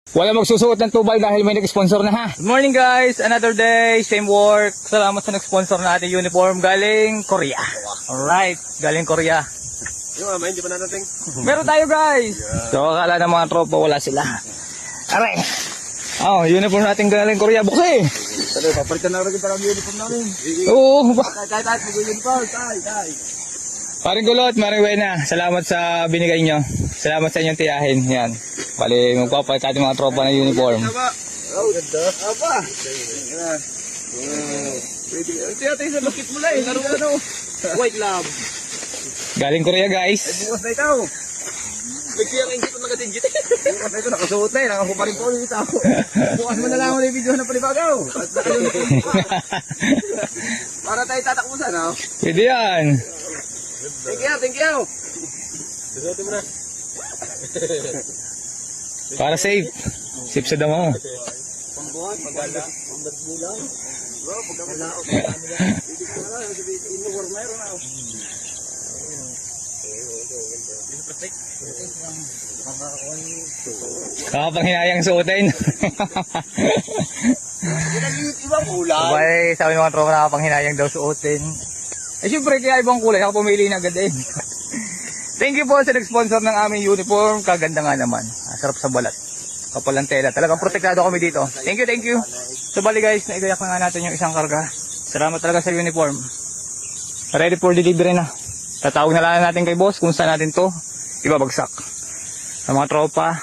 Wala magsusuot ng tubay dahil may nag-sponsor na ha. Good morning guys, another day, same work. Salamat sa nag-sponsor na ating uniform galing Korea. Alright, galing Korea. Yung ama, hindi pa narating. Meron tayo guys. So akala ng mga tropa wala sila. Aray. Oh, uniform natin galing Korea, buksi. Sabi, papalitan na rin parang uniform namin. Oo. Tay, mag-uniform, tay. Paring Gulot, Maring Wena, salamat sa binigay nyo. Salamat sa inyong tiyahin. Yan. Bali, magpapalit ating mga tropa ng uniform. Aba. Oh, ganda. Aba. Tiyatay sa bakit mo lang eh. Laro. White love. Galing Korea guys. Bukas na ikaw. Nagsiyang ingit mo nakatinggit. Bukas na ito, nakasuot na eh. Nakakupa rin po ulit ako. Bukas mo na lang ako na yung video na palibagaw. At nakalimutan mo. Para tayo tatakbusan, ha? Pwede yan. Thank you. Susutin mo na. Para safe. Safe sa damo. Pambuhan, pagala, pambatbulan. Bro, pagkamalaot. Uniform meron na. Kakapanghinayang suotin. Ibang kulay. Sabay, sabi ng mga tropa nakapanghinayang daw suotin. Eh syempre kaya ibang kulay, ako pumili na agad eh. Thank you po sa nag-sponsor ng aming uniform. Kaganda nga naman. Sarap sa balat. Kapal ang tela. Talagang protektado kami dito. Thank you. So bali guys, naigayak na nga natin yung isang karga. Salamat talaga sa uniform. Ready for delivery na. Tatawag na lang natin kay boss kung saan natin to ibabagsak. Sa mga tropa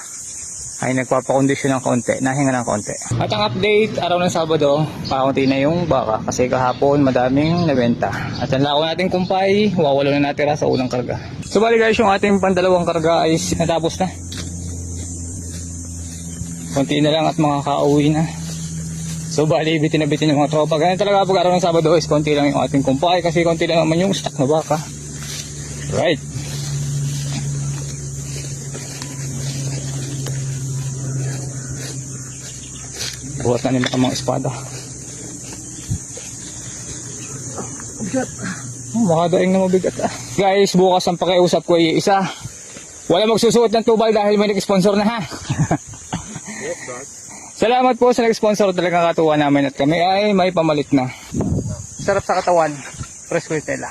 ay nagpapakondisyon ng konti, nahinga ng konti. At ang update, araw ng Sabado, pakunti na yung baka kasi kahapon madaming nabenta. At ang lako natin kumpay, wawalo na natira sa unang karga. So bali guys, yung ating pandalawang karga ay natapos na. Konti na lang at makakauwi na. So bali, bitin na bitin yung mga tropa. Ganyan talaga pag araw ng Sabado is konti lang yung ating kumpay kasi konti lang naman yung stock na baka. Right. Buhat na nila ang mga espada. Mabigat. Makadaing na mabigat ah. Guys, bukas ang pakiusap ko ay isa. Wala magsusuot ng tubay dahil may nag-sponsor na ha. Salamat po sa nag-sponsor. Talagang katuwa namin at kami ay may pamalit na. Sarap sa katawan. Presko yung tela.